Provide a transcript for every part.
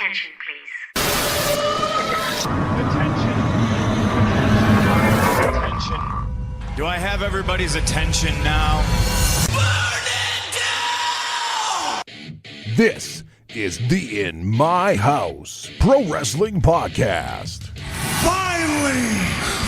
Attention, please. Attention. Do I have everybody's attention now? Burn it down! This is the In My House Pro Wrestling Podcast. Finally,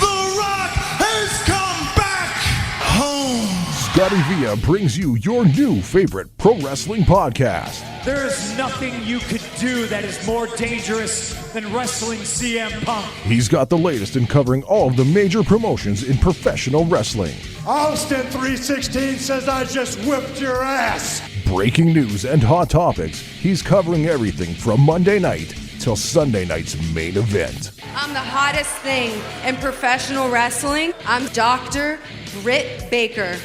The Rock has come back home. Scotty Villa brings you your new favorite pro wrestling podcast. There is nothing you could do that is more dangerous than wrestling CM Punk. He's got the latest in covering all of the major promotions in professional wrestling. Austin 316 says I just whipped your ass. Breaking news and hot topics, he's covering everything from Monday night till Sunday night's main event. I'm the hottest thing in professional wrestling. I'm Dr. Britt Baker.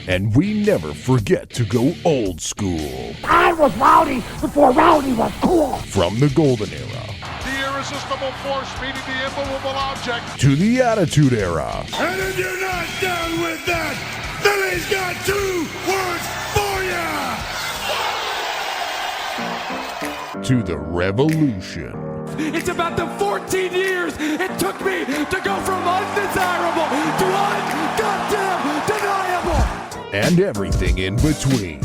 And we never forget to go old school. I was rowdy before rowdy was cool. From the golden era. The irresistible force meeting the immovable object. To the attitude era. And if you're not down with that, then he's got 2 words for you. To the revolution. It's about the 14 years it took me to go from undesirable to undeniable. And everything in between.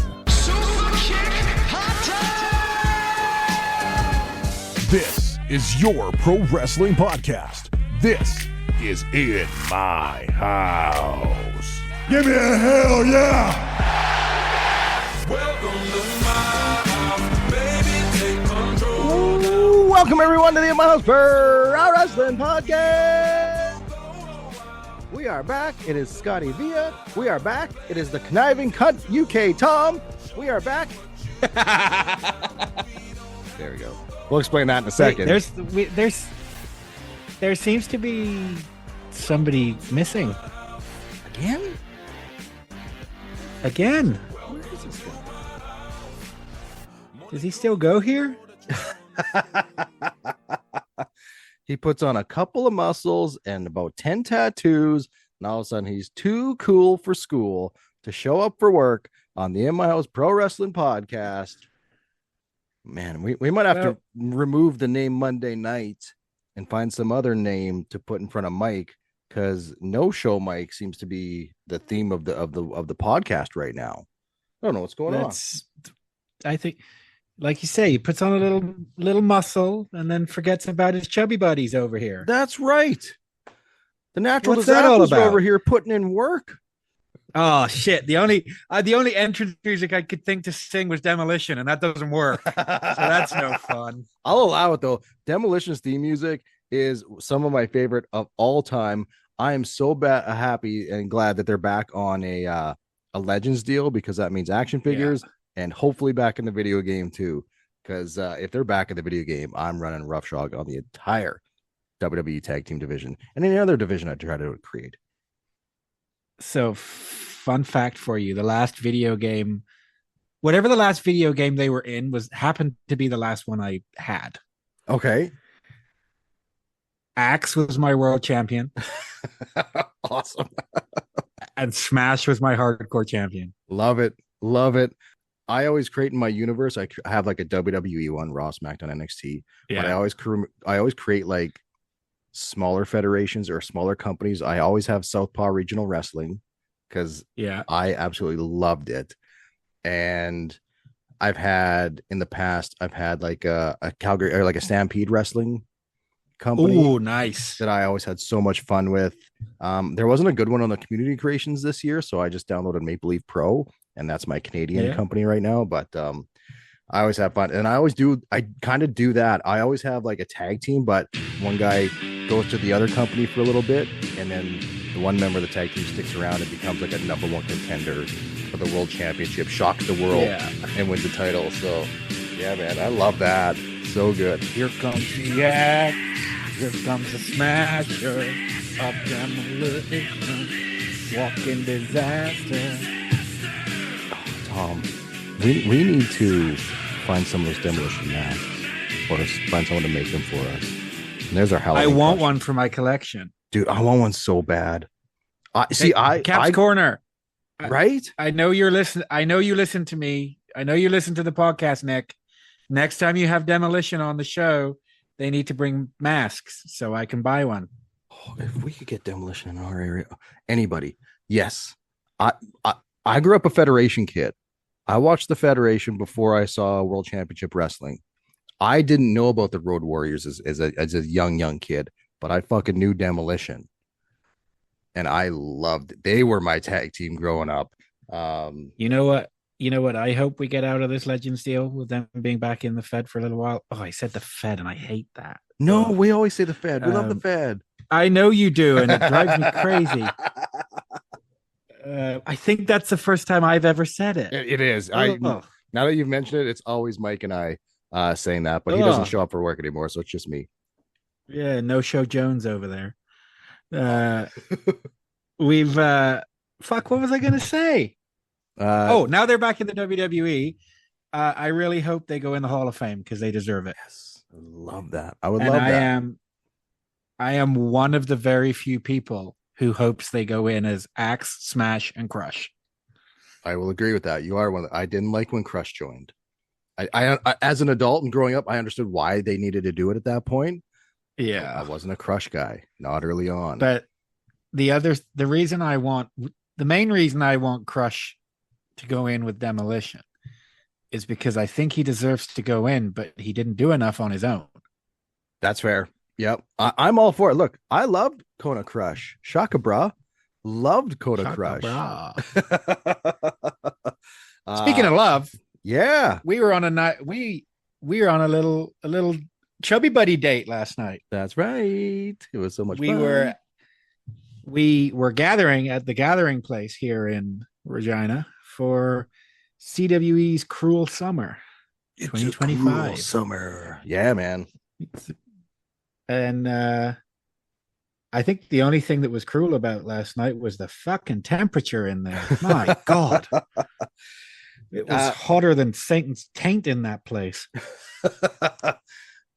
This is your pro wrestling podcast. This is In My House. Give me a hell yeah. Welcome to my house, baby, take control. Ooh, welcome everyone to the In My House Pro Wrestling Podcast. We are back. It is Scotty Villa. We are back. It is the conniving cunt UK Tom. We are back. There we go. We'll explain that in a second. There seems to be somebody missing again. Where is this guy? Does he still go here? He puts on a couple of muscles and about 10 tattoos, and all of a sudden he's too cool for school to show up for work on the In My House Pro Wrestling Podcast. Man, we might have to remove the name Monday Night and find some other name to put in front of Mike, because No Show Mike seems to be the theme of the podcast right now. I don't know what's going on. I think, like you say, he puts on a little muscle and then forgets about his chubby buddies over here. That's right. The natural What's that all disasters are about? over here putting in work. Oh shit! The only entrance music I could think to sing was Demolition, and that doesn't work. So that's no fun. I'll allow it though. Demolition's theme music is some of my favorite of all time. I am so happy and glad that they're back on a Legends deal, because that means action figures and hopefully back in the video game too. Because if they're back in the video game, I'm running roughshod on the entire WWE Tag Team division and any other division I try to create. So, fun fact for you: the last video game, whatever the last video game they were in, happened to be the last one I had. Okay. Axe was my world champion. Awesome. And Smash was my hardcore champion. Love it. Love it. I always create in my universe. I have like a WWE one, Raw, SmackDown, NXT. Yeah. But I always create like smaller federations or smaller companies. I always have Southpaw Regional Wrestling because I absolutely loved it. And I've had in the past, like a Calgary or like a Stampede Wrestling company. Oh, nice. That I always had so much fun with. There wasn't a good one on the community creations this year, so I just downloaded Maple Leaf Pro, and that's my Canadian company right now. But I always have fun, and I kind of do that. I always have like a tag team, but one guy goes to the other company for a little bit, and then the one member of the tag team sticks around and becomes like a number one contender for the world championship, shocks the world, and wins the title. So yeah, man, I love that. So good. Here comes the axe. Here comes the smasher. Up demolition. Walking disaster. Tom, we need to find some of those demolition masks, or find someone to make them for us. And there's our Halloween. I want one for my collection, dude. I want one so bad. Cap's Corner. Right? I know you're listening. I know you listen to me. I know you listen to the podcast, Nick. Next time you have Demolition on the show, they need to bring masks so I can buy one. Oh, if we could get Demolition in our area, anybody, yes. I grew up a Federation kid. I watched the Federation before I saw World Championship Wrestling. I didn't know about the Road Warriors as a young kid, but I fucking knew Demolition. And I loved it. They were my tag team growing up. You know what? You know what I hope we get out of this Legends deal with them being back in the Fed for a little while? Oh, I said the Fed and I hate that. No, we always say the Fed. We love the Fed. I know you do, and it drives me crazy. I think that's the first time I've ever said it. It is. Now that you've mentioned it, it's always Mike and I saying that, but he doesn't show up for work anymore, so it's just me. Yeah, no show Jones over there. We've fuck, what was I gonna say? Now they're back in the WWE. I really hope they go in the Hall of Fame because they deserve it. Yes, I love that. I would love that. I am one of the very few people who hopes they go in as Axe, Smash, and Crush. I will agree with that. You are one. I didn't like when Crush joined. I as an adult and growing up, I understood why they needed to do it at that point. Yeah, I wasn't a Crush guy, not early on. But the main reason I want Crush to go in with Demolition is because I think he deserves to go in, but he didn't do enough on his own. That's fair. Yep. I'm all for it. Look, I loved Kona Crush. Shaka Bra. Loved Kona Crush. Speaking of love, yeah. We were on a night we were on a little chubby buddy date last night. That's right. It was so much fun. We were gathering at the gathering place here in Regina for CWE's Cruel Summer 2025. Cruel summer. Yeah, man. And I think the only thing that was cruel about last night was the fucking temperature in there. My God. It was hotter than Satan's taint in that place.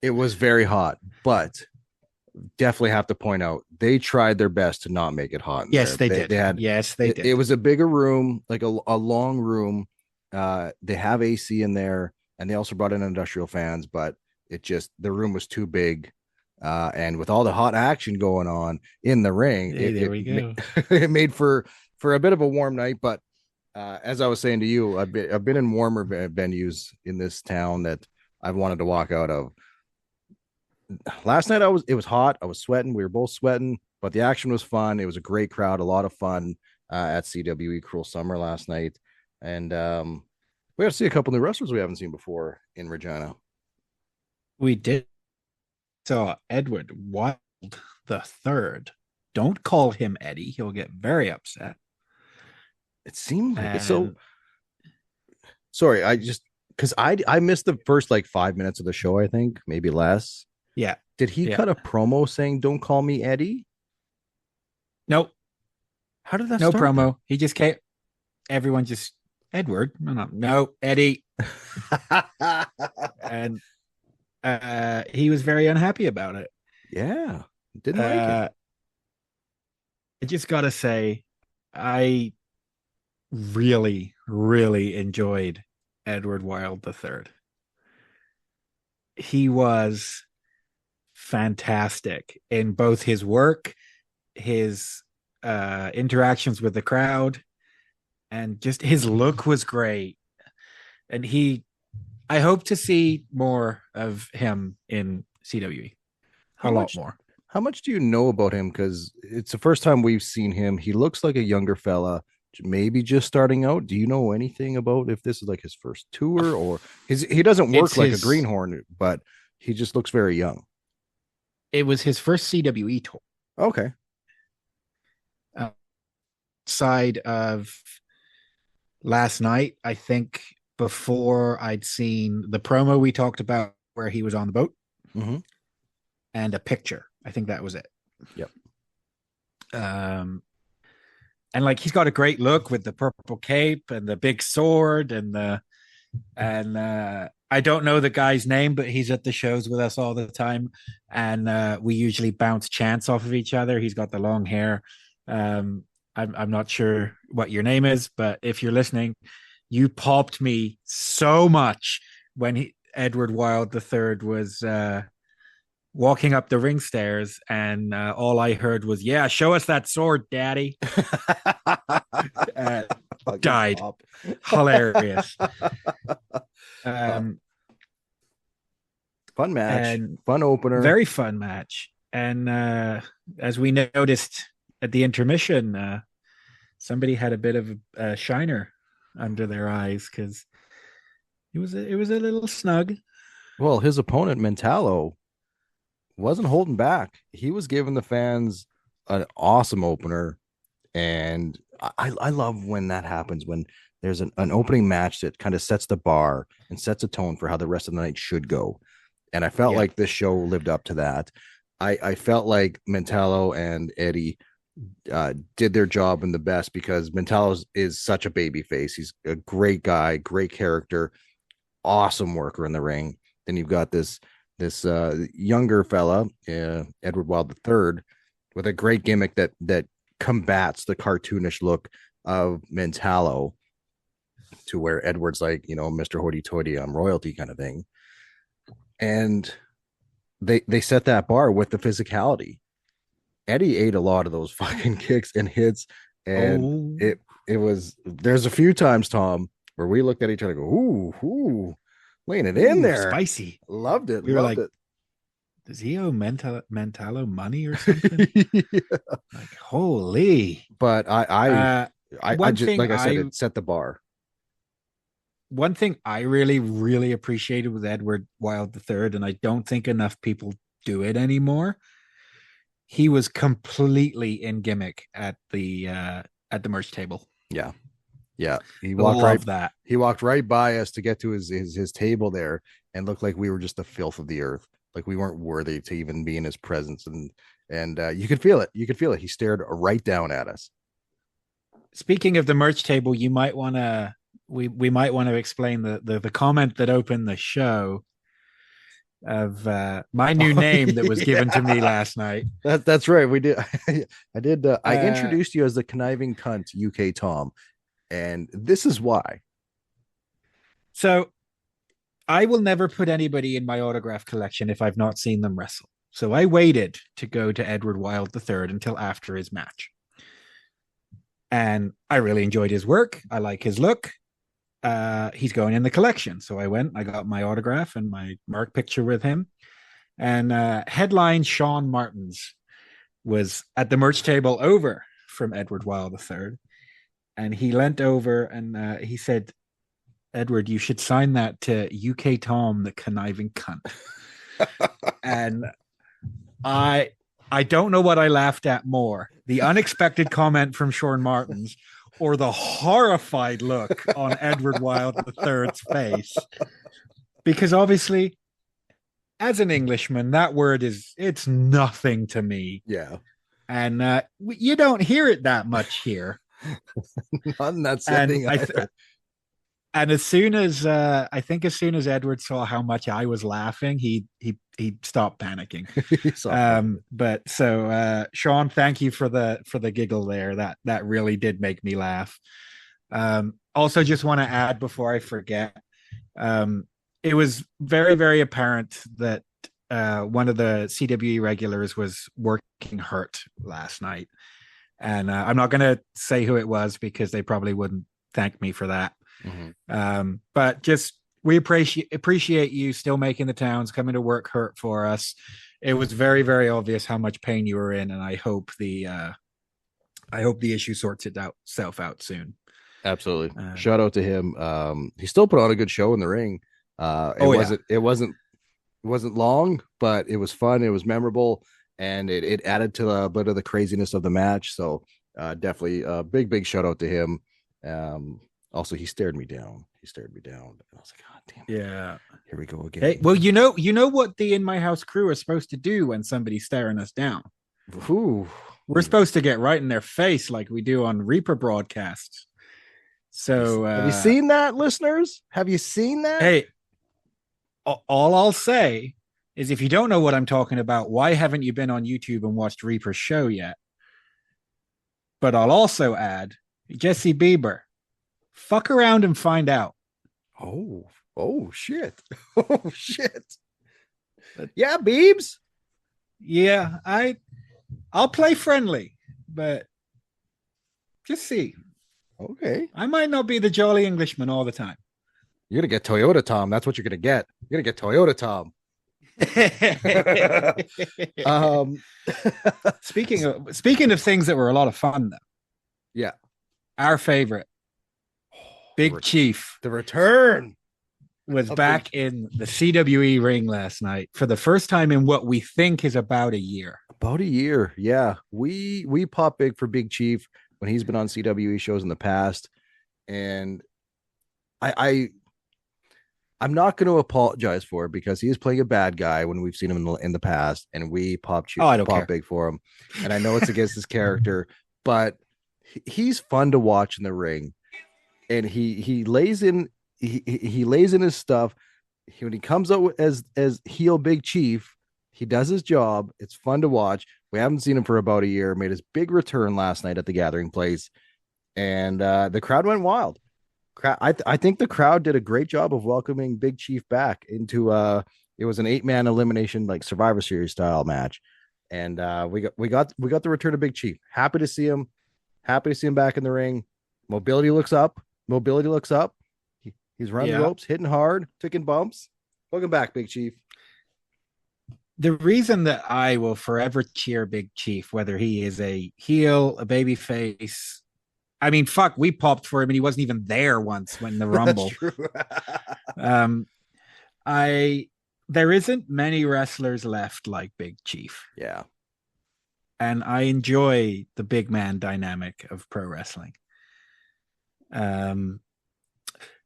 It was very hot, but definitely have to point out they tried their best to not make it hot. Yes, they did. Did. It was a bigger room, like a long room. They have AC in there, and they also brought in industrial fans, but the room was too big. And with all the hot action going on in the ring, it made for a bit of a warm night. But as I was saying to you, I've been in warmer venues in this town that I've wanted to walk out of. Last night it was hot. I was sweating. We were both sweating, but the action was fun. It was a great crowd, a lot of fun at CWE Cruel Summer last night. And we got to see a couple new wrestlers we haven't seen before in Regina. We did. Saw Edward Wild the Third. Don't call him Eddie. He'll get very upset. It seemed like it. So sorry, because I missed the first 5 minutes of the show, I think, maybe less. Yeah. Did he cut a promo saying "Don't call me Eddie"? Nope. How did that? No start? promo. He just came. Everyone just Edward. No, Eddie. And he was very unhappy about it. Yeah, didn't like it. I just gotta say, I really, really enjoyed Edward Wild III. He was fantastic in both his work, his interactions with the crowd, and just his look was great. And I hope to see more of him in CWE. A lot more. How much do you know about him? Because it's the first time we've seen him. He looks like a younger fella, maybe just starting out. Do you know anything about if this is his first tour or he doesn't work like a greenhorn, but he just looks very young. It was his first CWE tour. Okay. Side of last night, I think before I'd seen the promo we talked about where he was on the boat and a picture. I think that was it. Yep. And he's got a great look with the purple cape and the big sword and I don't know the guy's name, but he's at the shows with us all the time. And we usually bounce chants off of each other. He's got the long hair. I'm not sure what your name is, but if you're listening, you popped me so much when Edward Wilde III was walking up the ring stairs, and all I heard was, "Yeah, show us that sword, Daddy." Died. Hilarious. Fun match, and fun opener, very fun match. And as we noticed at the intermission, somebody had a bit of a shiner under their eyes because it was a little snug. Well, his opponent Mentalo wasn't holding back. He was giving the fans an awesome opener, and I love when that happens, when there's an opening match that kind of sets the bar and sets a tone for how the rest of the night should go. And I felt like this show lived up to that. I felt like Mentalo and Eddie did their job in the best, because Mentalo is such a baby face. He's a great guy, great character, awesome worker in the ring. Then you've got this younger fella, Edward Wilde III, with a great gimmick that combats the cartoonish look of Mentalo, to where Edward's like, Mr. Hoity-toity, I'm royalty kind of thing. And they set that bar with the physicality. Eddie ate a lot of those fucking kicks and hits, and it was, there's a few times, Tom, where we looked at each other and go, ooh, laying it in there. Spicy. Loved it. We were loved like, it. does he owe Mentalo money or something? Like, holy. But I just, like I said, it set the bar. One thing I really, really appreciated with Edward Wilde III, and I don't think enough people do it anymore, he was completely in gimmick at the merch table. Yeah. He walked that. He walked right by us to get to his table there, and looked like we were just the filth of the earth. Like we weren't worthy to even be in his presence. And you could feel it. He stared right down at us. Speaking of the merch table, you might want to, we might want to explain the comment that opened the show of my new name that was given to me last night. That's right. We did. I did. I introduced you as the conniving cunt, UK Tom, and this is why. So I will never put anybody in my autograph collection if I've not seen them wrestle. So I waited to go to Edward Wilde III until after his match. And I really enjoyed his work. I like his look. He's going in the collection. So I went, I got my autograph and my mark picture with him. And headline Sean Martins was at the merch table over from Edward Wilde III. And he leant over and he said, "Edward, you should sign that to UK Tom, the conniving cunt." And I don't know what I laughed at more, the unexpected comment from Sean Martins or the horrified look on Edward Wilde III's face. Because obviously, as an Englishman, that word it's nothing to me. Yeah. And you don't hear it that much here. Not in that setting. And as soon as as soon as Edward saw how much I was laughing, he stopped panicking. But so Sean, thank you for the giggle there. That really did make me laugh. Also, just want to add before I forget, it was very, very apparent that one of the CWE regulars was working hurt last night, and I'm not going to say who it was because they probably wouldn't thank me for that. Mm-hmm. But just we appreciate you still making the towns, coming to work hurt for us. It was very, very obvious how much pain you were in, and I hope the issue sorts itself out soon. Absolutely. Shout out to him. He still put on a good show in the ring. It wasn't long, but it was fun. It was memorable, and it added to a bit of the craziness of the match. So definitely a big shout out to him. Also, he stared me down. And I was like, God damn it. Yeah. Here we go again. Hey, well, you know what the In My House crew are supposed to do when somebody's staring us down? Ooh. We're supposed to get right in their face like we do on Reaper broadcasts. So have you seen that, listeners? Have you seen that? Hey, all I'll say is if you don't know what I'm talking about, why haven't you been on YouTube and watched Reaper's show yet? But I'll also add Jesse Bieber Fuck around and find out. Oh shit. Oh shit. Yeah, Beebs. Yeah, I'll play friendly, but just see. Okay. I might not be the jolly Englishman all the time. You're gonna get Toyota Tom. That's what you're gonna get. You're gonna get Toyota Tom. Speaking of things that were a lot of fun, though. Yeah. Our favorite, Big Chief, the return was back in the CWE ring last night for the first time in what we think is about a year. About a year, yeah. We pop big for Big Chief when he's been on CWE shows in the past, and I'm not going to apologize for it because he is playing a bad guy when we've seen him in the past, and we pop big for him. And I know it's against his character, but he's fun to watch in the ring, and he lays in his stuff. When he comes out as heel Big Chief, he does his job. It's fun to watch. We haven't seen him for about a year. Made his big return last night at the Gathering Place, and the crowd went wild. I think the crowd did a great job of welcoming Big Chief back into it was an 8-man elimination, like Survivor Series style match, and we got the return of Big Chief. Happy to see him back in the ring. Mobility looks up. He's running ropes, hitting hard, taking bumps. Welcome back, Big Chief. The reason that I will forever cheer Big Chief, whether he is a heel, a baby face, I mean, fuck, we popped for him and he wasn't even there once when the Rumble. There isn't many wrestlers left like Big Chief. Yeah. And I enjoy the big man dynamic of pro wrestling.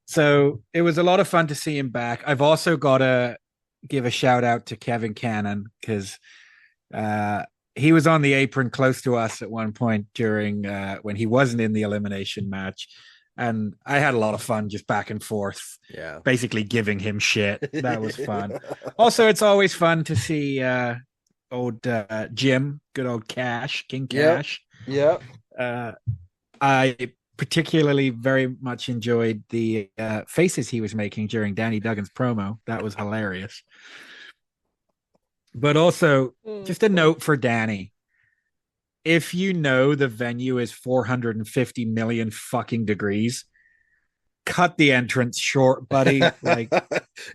So it was a lot of fun to see him back. I've also got to give a shout out to Kevin Cannon because he was on the apron close to us at one point during when he wasn't in the elimination match. And I had a lot of fun just back and forth, basically giving him shit. That was fun. Also, it's always fun to see old Jim, good old Cash, King Cash. Yeah. I particularly very much enjoyed the faces he was making during Danny Duggan's promo. That was hilarious. But also, just a note for Danny. If you know the venue is 450 million fucking degrees, cut the entrance short, buddy. Like,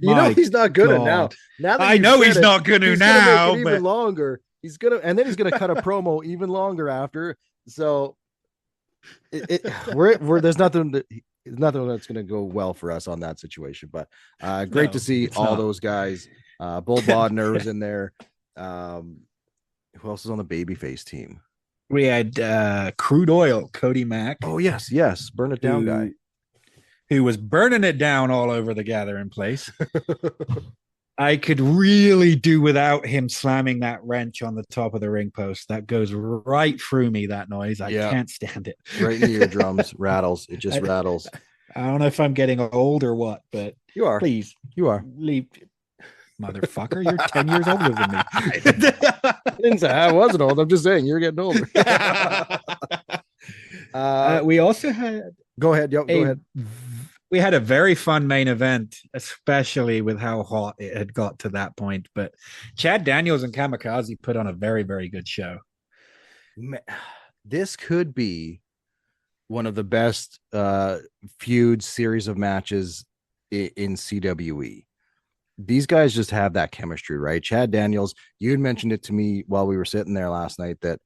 you know he's not good at now. Now that I know he's not going to now, but even longer. He's gonna cut a promo even longer after. So there's nothing that's gonna go well for us on that situation. But great to see all those guys. Bull Bodner was in there. Who else is on the babyface team? We had Crude Oil, Cody Mack. Oh, yes. Burn it down guy. Who was burning it down all over the Gathering Place. I could really do without him slamming that wrench on the top of the ring post. That goes right through me, that noise. I can't stand it. Right in the eardrums, rattles. It just rattles. I don't know if I'm getting old or what, but you are. Please. You are. Leave. Motherfucker, you're 10 years older than me. I didn't say I wasn't old. I'm just saying you're getting older. We also had. Go ahead. Go ahead. We had a very fun main event, especially with how hot it had got to that point. But Chad Daniels and Kamikaze put on a very, very good show. This could be one of the best feud series of matches in CWE. These guys just have that chemistry, right? Chad Daniels, you had mentioned it to me while we were sitting there last night that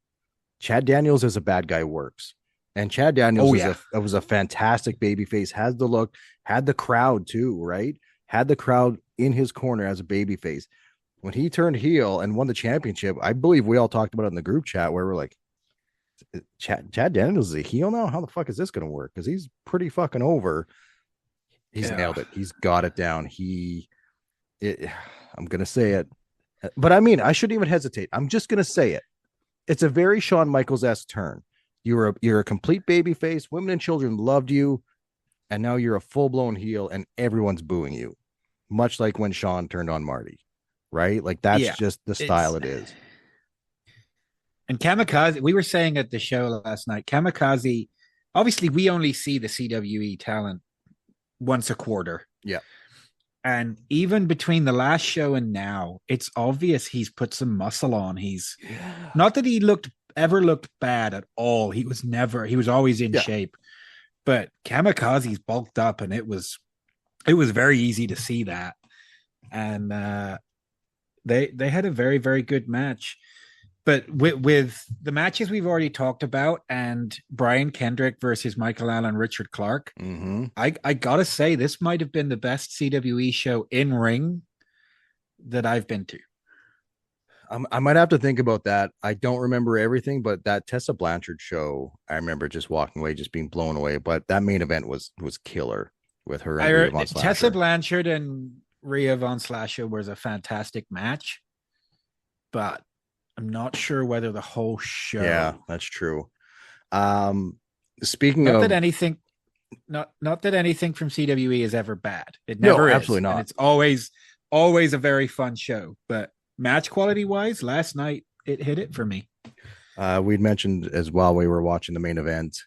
Chad Daniels as a bad guy works. And Chad Daniels was a fantastic babyface, has the look, had the crowd too, right? Had the crowd in his corner as a babyface. When he turned heel and won the championship, I believe we all talked about it in the group chat where we're like, Chad Daniels is a heel now? How the fuck is this going to work? Because he's pretty fucking over. He's nailed it. He's got it down. I'm going to say it, but I mean, I shouldn't even hesitate. I'm just going to say it. It's a very Shawn Michaels-esque turn. You're a complete baby face. Women and children loved you. And now you're a full blown heel and everyone's booing you. Much like when Shawn turned on Marty, right? Like that's just the style it is. And Kamikaze, we were saying at the show last night, Kamikaze obviously we only see the CWE talent once a quarter. Yeah. And even between the last show and now, it's obvious he's put some muscle on. He's not that he ever looked bad at all. He was always in shape. But Kamikaze's bulked up, and it was very easy to see that. And they had a very, very good match. But with the matches we've already talked about, and Brian Kendrick versus Michael Allen, Richard Clark, I gotta say this might have been the best CWE show in ring that I've been to. I might have to think about that. I don't remember everything, but that Tessa Blanchard show, I remember just walking away, just being blown away. But that main event was killer with her and Rhea Von Slasher. Tessa Blanchard and Rhea Von Slasher was a fantastic match, but I'm not sure whether the whole show. Yeah, that's true. Speaking not of that anything, not that anything from CWE is ever bad. It never is. Absolutely not. And it's always a very fun show, but match quality wise, last night it hit it for me. We'd mentioned as well, we were watching the main event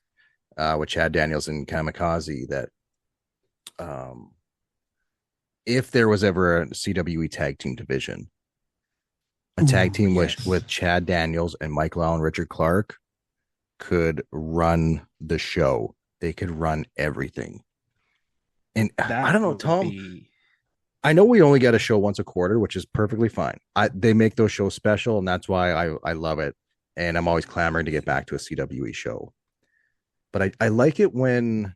with Chad Daniels and Kamikaze, that if there was ever a CWE tag team division, a tag team with Chad Daniels and Michael Allen, Richard Clark could run the show. They could run everything. And I don't know, Tom. I know we only get a show once a quarter, which is perfectly fine. They make those shows special, and that's why I love it. And I'm always clamoring to get back to a CWE show. But I like it when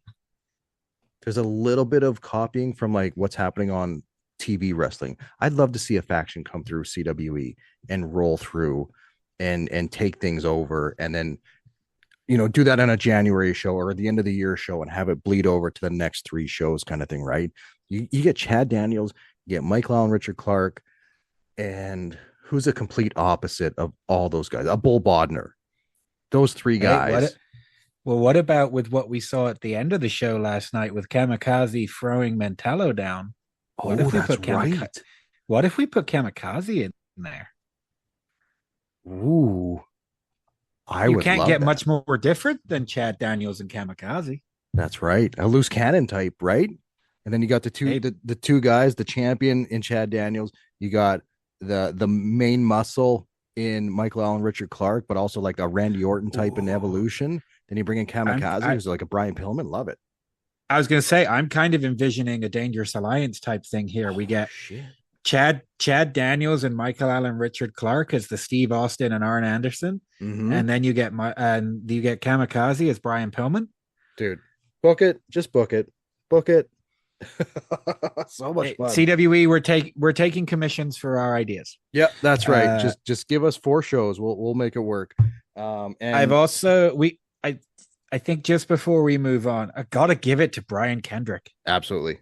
there's a little bit of copying from like what's happening on TV wrestling. I'd love to see a faction come through CWE and roll through and take things over, and then do that on a January show or the end of the year show and have it bleed over to the next 3 shows kind of thing, right? You get Chad Daniels, you get Michael Allen, Richard Clark, and who's a complete opposite of all those guys? A Bull Bodner. Those 3 guys. What about with what we saw at the end of the show last night with Kamikaze throwing Mentallo down? What if we put Kamikaze in there? Ooh. You can't get much more different than Chad Daniels and Kamikaze. That's right. A loose cannon type, right? And then you got the two guys, the champion in Chad Daniels. You got the main muscle in Michael Allen, Richard Clark, but also like a Randy Orton type in Evolution. Then you bring in Kamikaze, who's like a Brian Pillman. Love it. I was going to say, I'm kind of envisioning a Dangerous Alliance type thing here. We get Chad Daniels and Michael Allen, Richard Clark as the Steve Austin and Arn Anderson, and then you get Kamikaze as Brian Pillman. Dude, book it. Just book it. Book it. So much fun. CWE, we're taking commissions for our ideas. Yep, that's right. Just give us 4 shows. We'll make it work. And I think just before we move on, I gotta give it to Brian Kendrick. Absolutely.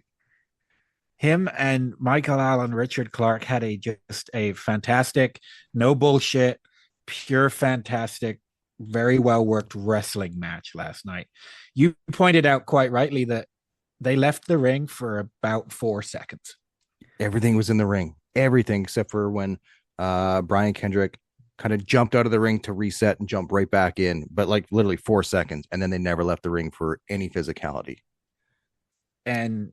Him and Michael Allen, Richard Clark had just a fantastic, no bullshit, pure fantastic, very well worked wrestling match last night. You pointed out quite rightly that they left the ring for about 4 seconds. Everything was in the ring. Everything except for when Brian Kendrick kind of jumped out of the ring to reset and jump right back in, but like literally 4 seconds, and then they never left the ring for any physicality. And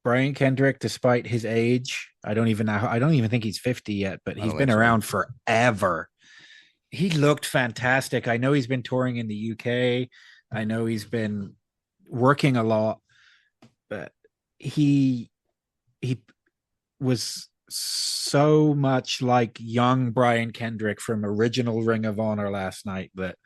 Brian Kendrick, despite his age, I don't even think he's 50 yet, but he's been around forever. He looked fantastic. I know he's been touring in the UK. I know he's been working a lot, but he was so much like young Brian Kendrick from original Ring of Honor last night that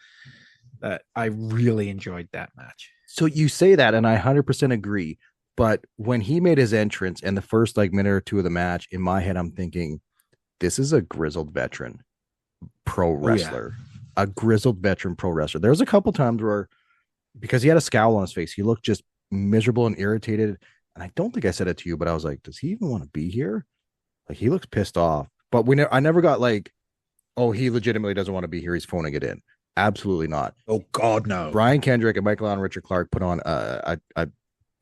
I really enjoyed that match. So you say that, and I 100% agree. But when he made his entrance and the first minute or 2 of the match, in my head, I'm thinking, this is a grizzled veteran pro wrestler, a grizzled veteran pro wrestler. There was a couple times where, because he had a scowl on his face, he looked just miserable and irritated. And I don't think I said it to you, but I was like, does he even want to be here? Like, he looks pissed off. But I never got like, oh, he legitimately doesn't want to be here. He's phoning it in. Absolutely not. Oh, God, no. Brian Kendrick and Michael Allen, Richard Clark put on a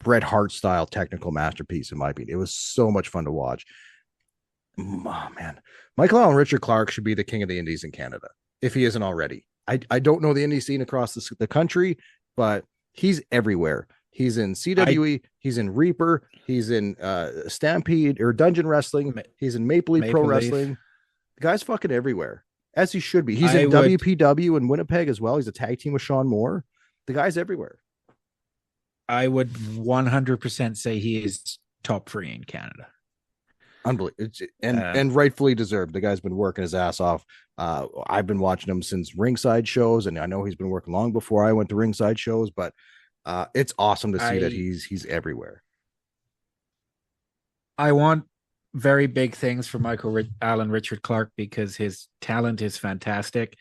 Bret Hart style technical masterpiece, in my opinion. It was so much fun to watch. Oh, man. Michael Allen, Richard Clark should be the king of the indies in Canada, if he isn't already. I don't know the indie scene across the country, but he's everywhere. He's in CWE, he's in Reaper, he's in Stampede or Dungeon Wrestling, he's in Maple Leaf Pro Wrestling. The guy's fucking everywhere, as he should be. He's in WPW in Winnipeg as well. He's a tag team with Sean Moore. The guy's everywhere. I would 100% say he is top 3 in Canada. Unbelievable. And rightfully deserved. The guy's been working his ass off. I've been watching him since ringside shows, and I know he's been working long before I went to ringside shows, but it's awesome to see that he's everywhere. I want very big things for Michael Allen Richard Clark because his talent is fantastic,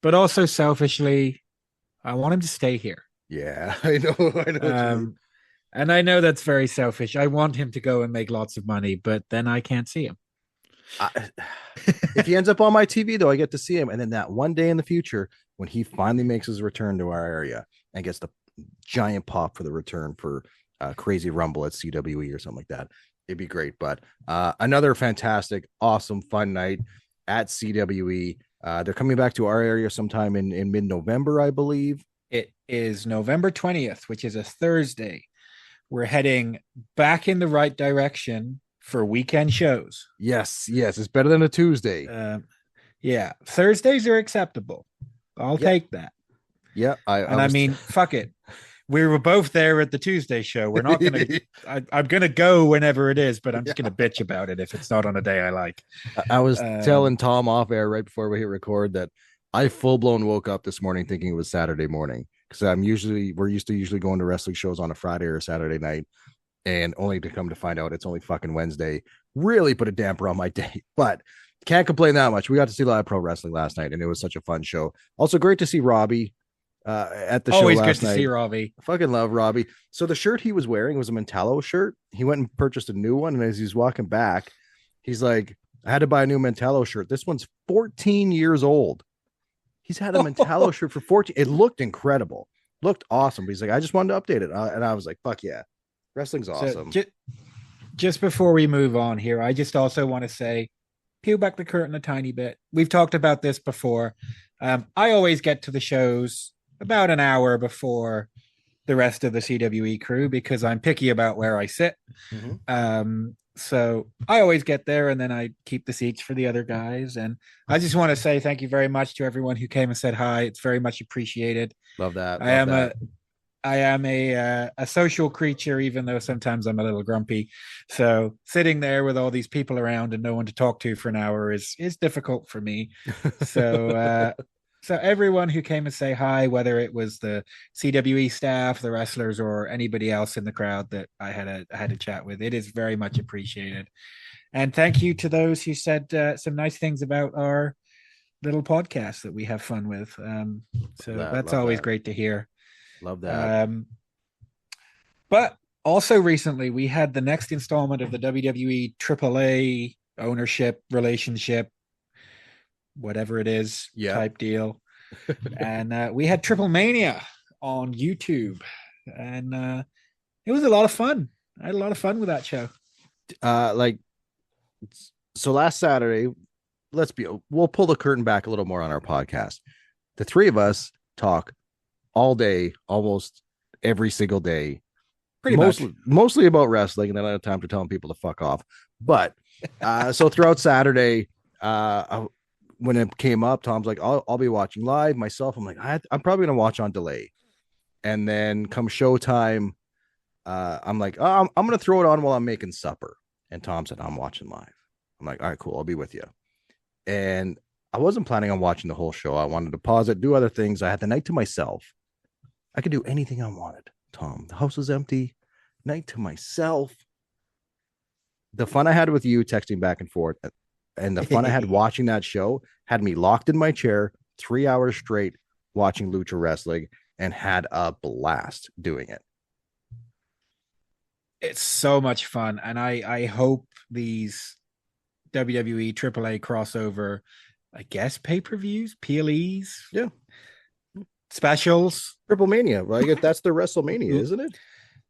but also selfishly, I want him to stay here. Yeah, I know. And I know that's very selfish. I want him to go and make lots of money, but then I can't see him. If he ends up on my TV, though, I get to see him. And then that one day in the future, when he finally makes his return to our area and gets the giant pop for the return for Crazy Rumble at CWE or something like that, it'd be great. But another fantastic, awesome, fun night at CWE. They're coming back to our area sometime in mid-November, I believe. It is November 20th, which is a Thursday. We're heading back in the right direction for weekend shows. Yes. It's better than a Tuesday. Yeah. Thursdays are acceptable. I'll take that. Yeah. I mean, fuck it. We were both there at the Tuesday show. We're not going to, I'm going to go whenever it is, but I'm just going to bitch about it if it's not on a day I like. I was telling Tom off air right before we hit record that I full blown woke up this morning thinking it was Saturday morning. Because we're used to going to wrestling shows on a Friday or a Saturday night, and only to come to find out it's only fucking Wednesday. Really put a damper on my day, but can't complain that much. We got to see live pro wrestling last night, and it was such a fun show. Also, great to see Robbie at the show. Always last good to night. see Robbie. I fucking love Robbie. So the shirt he was wearing was a Mentallo shirt. He went and purchased a new one, and as he's walking back, he's like, "I had to buy a new Mentallo shirt. This one's 14 years old." He's had a Mentallo shirt for 14. It looked incredible. Looked awesome. But he's like, I just wanted to update it. And I was like, fuck yeah. Wrestling's awesome. So just before we move on here, I just also want to say, peel back the curtain a tiny bit. We've talked about this before. I always get to the shows about an hour before the rest of the CWE crew because I'm picky about where I sit. Mm-hmm. So I always get there and then I keep the seats for the other guys. And I just want to say thank you very much to everyone who came and said hi. It's very much appreciated. Love that. I am a social creature, even though sometimes I'm a little grumpy. So sitting there with all these people around and no one to talk to for an hour is difficult for me. So so everyone who came and say hi, whether it was the CWE staff, the wrestlers, or anybody else in the crowd that I had a chat with, it is very much appreciated. And thank you to those who said some nice things about our little podcast that we have fun with. That's always great to hear. Love that. But also recently we had the next installment of the WWE AAA ownership relationship, whatever it is, type deal. And we had TripleMania on YouTube, and it was a lot of fun. I had a lot of fun with that show. So last Saturday, we'll pull the curtain back a little more on our podcast. The three of us talk all day, almost every single day, mostly about wrestling, and then I have time to telling people to fuck off. But so throughout Saturday, when it came up, Tom's like, I'll be watching live myself. I'm like, I'm probably gonna watch on delay. And then come showtime, I'm like, I'm gonna throw it on while I'm making supper. And Tom said, I'm watching live. I'm like, all right, cool, I'll be with you. And I wasn't planning on watching the whole show. I wanted to pause it, do other things. I had the night to myself. I could do anything I wanted. Tom, the house was empty, night to myself. The fun I had with you texting back and forth, and the fun I had watching that show had me locked in my chair 3 hours straight watching Lucha Wrestling and had a blast doing it. It's so much fun. And I hope these WWE AAA crossover, I guess, pay-per-views, PLEs, specials. TripleMania, right? That's the WrestleMania, isn't it?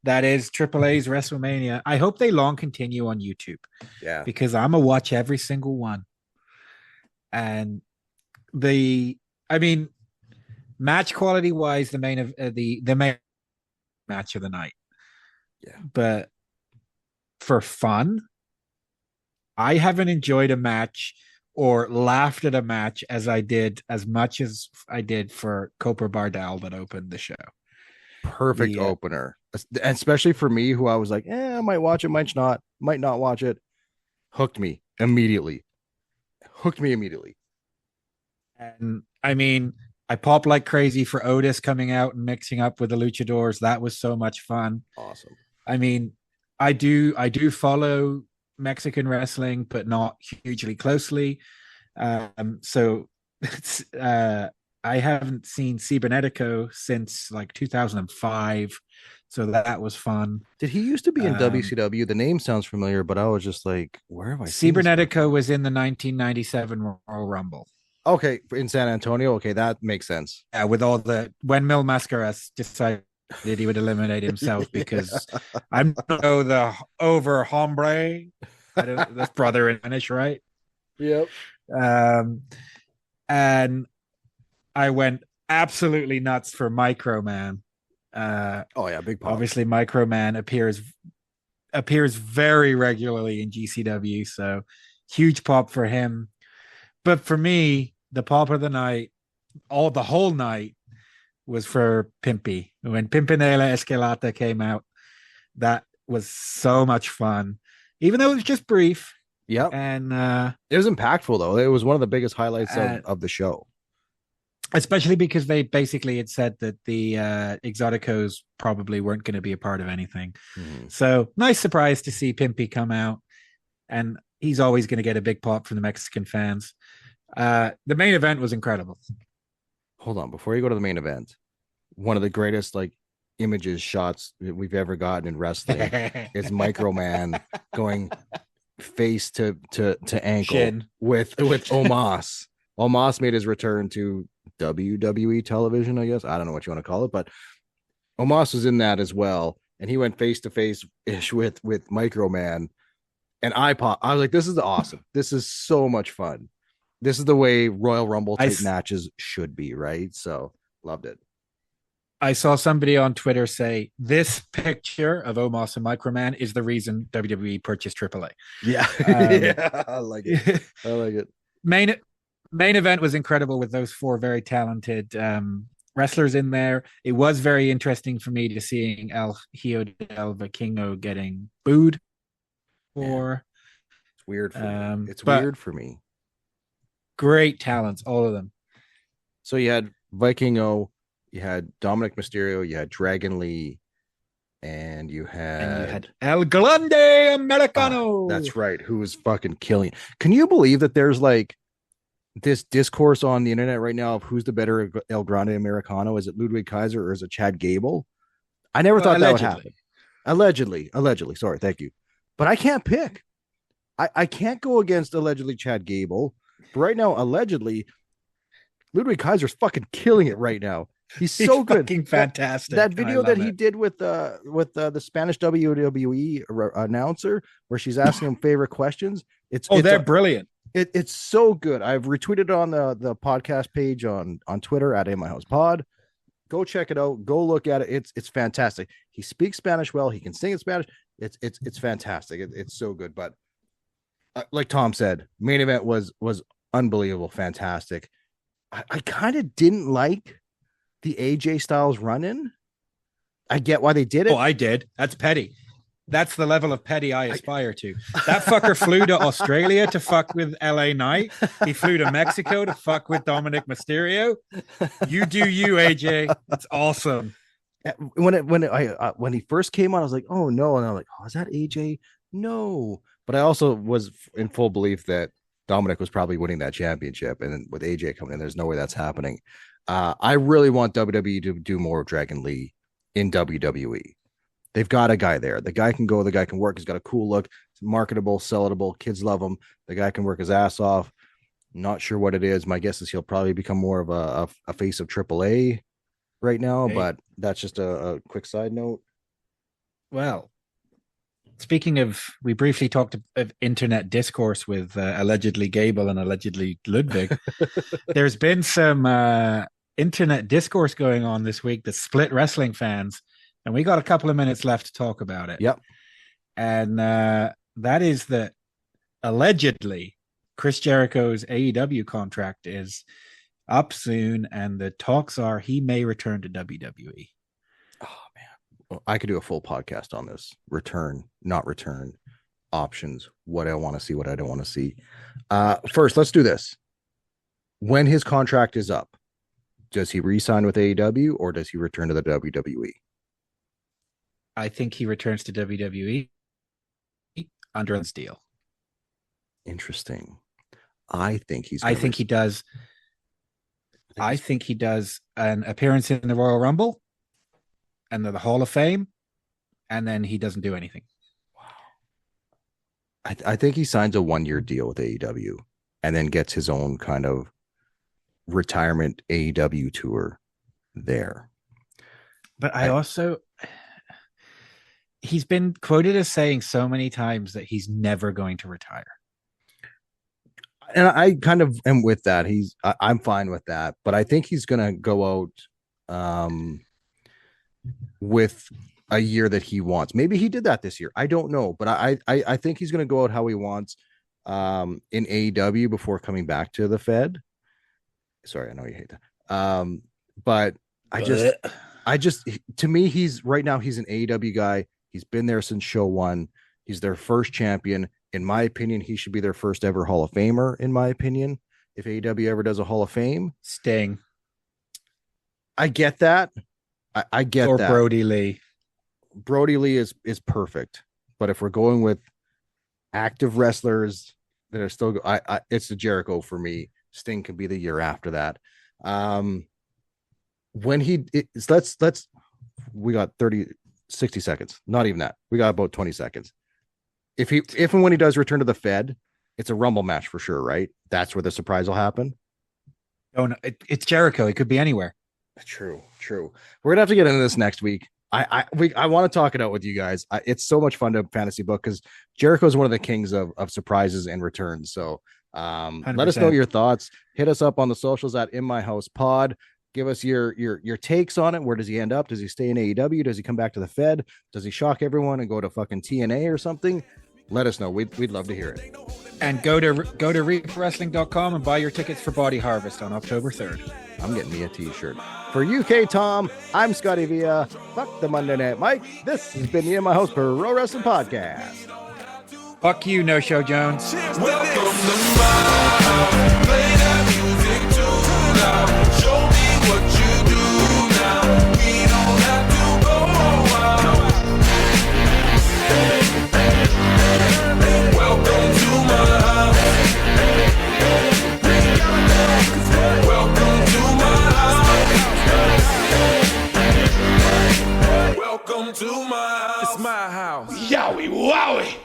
That is AAA's WrestleMania. I hope they long continue on YouTube. Yeah. Because I'm going to watch every single one. And match quality wise, the main of the main match of the night. Yeah. But for fun, I haven't enjoyed a match or laughed at a match as much as I did for Cooper Bardell that opened the show. Perfect opener, especially for me, who I was like, I might watch it, might not watch it. Hooked me immediately. And I mean, I popped like crazy for Otis coming out and mixing up with the luchadors. That was so much fun. Awesome. I mean, I do follow Mexican wrestling, but not hugely closely. So it's I haven't seen Cibernetico since like 2005. So that was fun. Did he used to be in WCW? The name sounds familiar, but I was just like, where have I seen Cibernetico was in the 1997 Royal Rumble. Okay, in San Antonio. Okay, that makes sense. Yeah, with all when Mil Mascaras decided he would eliminate himself because I'm the over hombre. That's brother in Spanish, right? Yep. And I went absolutely nuts for Microman. Big pop. Obviously, Microman appears very regularly in GCW, so huge pop for him. But for me, the pop of the night, the whole night, was for Pimpy. When Pimpinela Escalata came out, that was so much fun, even though it was just brief. Yep. And it was impactful, though. It was one of the biggest highlights of the show. Especially because they basically had said that the Exoticos probably weren't going to be a part of anything. So nice surprise to see Pimpy come out. And he's always going to get a big pop from the Mexican fans. The main event was incredible. Hold on. Before you go to the main event, one of the greatest shots we've ever gotten in wrestling is Microman going face to ankle Shin. with Omos. Omos made his return to WWE television, I guess. I don't know what you want to call it, but Omos was in that as well. And he went face to face ish with Microman. And I was like, this is awesome. This is so much fun. This is the way Royal Rumble type matches should be, right? So loved it. I saw somebody on Twitter say this picture of Omos and Microman is the reason WWE purchased AAA. Yeah. Yeah, I like it. I like it. Main event was incredible with those four very talented wrestlers in there. It was very interesting for me to seeing El Hijo del Vikingo getting booed for. It's weird for me. It's weird for me. Great talents, all of them. So you had Vikingo, you had Dominic Mysterio, you had Dragon Lee, and you had El Grande Americano. That's right, who was fucking killing. Can you believe that there's like this discourse on the internet right now of who's the better El Grande Americano? Is it Ludwig Kaiser or is it Chad Gable? I never thought that would happen. Allegedly. Sorry, thank you. But I can't pick. I can't go against allegedly Chad Gable. But right now, allegedly, Ludwig Kaiser's fucking killing it right now. He's so good. Fucking fantastic. That video that he did with the Spanish WWE announcer where she's asking him favorite questions. They're brilliant. It's so good. I've retweeted it on the podcast page on Twitter at In My House Pod. Go check it out. Go look at it. It's fantastic. He speaks Spanish well. He can sing in Spanish. It's fantastic. It's so good. But like Tom said, main event was unbelievable, fantastic. I kind of didn't like the AJ Styles run-in. I get why they did it. Oh, I did. That's petty. That's the level of petty I aspire to. That fucker flew to Australia to fuck with LA Knight. He flew to Mexico to fuck with Dominic Mysterio. You do you, AJ. It's awesome. When he first came on, I was like, oh no, and I'm like, oh, is that AJ? No, but I also was in full belief that Dominic was probably winning that championship, and then with AJ coming in, there's no way that's happening. I really want WWE to do more of Dragon Lee in WWE. They've got a guy there. The guy can go. The guy can work. He's got a cool look. It's marketable, sellable. Kids love him. The guy can work his ass off. Not sure what it is. My guess is he'll probably become more of a face of AAA right now, but that's just a quick side note. Well, speaking of, we briefly talked of internet discourse with allegedly Gable and allegedly Ludwig. There's been some internet discourse going on this week, the split wrestling fans, and we got a couple of minutes left to talk about it. Yep. And that is that allegedly Chris Jericho's AEW contract is up soon, and the talks are he may return to WWE. Oh man, I could do a full podcast on this. Return, not return, options, what I want to see, what I don't want to see. First, let's do this. When his contract is up, does he re-sign with AEW or does he return to the WWE? I think he returns to WWE under this deal. Interesting. I think he does. I think he does an appearance in the Royal Rumble and the Hall of Fame, and then he doesn't do anything. Wow. I think he signs a 1-year deal with AEW and then gets his own kind of retirement AEW tour there. But he's been quoted as saying so many times that he's never going to retire. And I kind of am with that. I'm fine with that, but I think he's going to go out with a year that he wants. Maybe he did that this year. I don't know, but I think he's going to go out how he wants in AEW before coming back to the Fed. Sorry, I know you hate that. But I just, to me, he's right now, he's an AEW guy. He's been there since show 1. He's their first champion. In my opinion, he should be their first ever Hall of Famer, in my opinion. If AEW ever does a Hall of Fame. Sting. I get that. I get or that. Or Brody Lee. Brody Lee is perfect. But if we're going with active wrestlers that are still, it's the Jericho for me. Sting could be the year after that. We got 60 seconds. Not even that. We got about 20 seconds. If and when he does return to the Fed, it's a Rumble match for sure, right? That's where the surprise will happen. Oh no, it's Jericho. It could be anywhere. True. We're gonna have to get into this next week. I want to talk it out with you guys. It's so much fun to fantasy book because Jericho is one of the kings of surprises and returns. So let us know your thoughts. Hit us up on the socials at In My House Pod. Give us your takes on it. Where does he end up? Does he stay in AEW? Does he come back to the Fed? Does he shock everyone and go to fucking TNA or something? Let us know. We'd love to hear it. And go to reefwrestling.com and buy your tickets for Body Harvest on October 3rd. I'm getting me a t-shirt. For UK Tom, I'm Scotty Villa. Fuck the Monday Night Mike. This has been the In My House Pro Wrestling Podcast. Fuck you, No Show Jones. Welcome to my house. Play that music too loud. Show me what you do now. We don't have to go out. Welcome to my house. Welcome to my house. Welcome to my house. It's my house. Yowie wowie.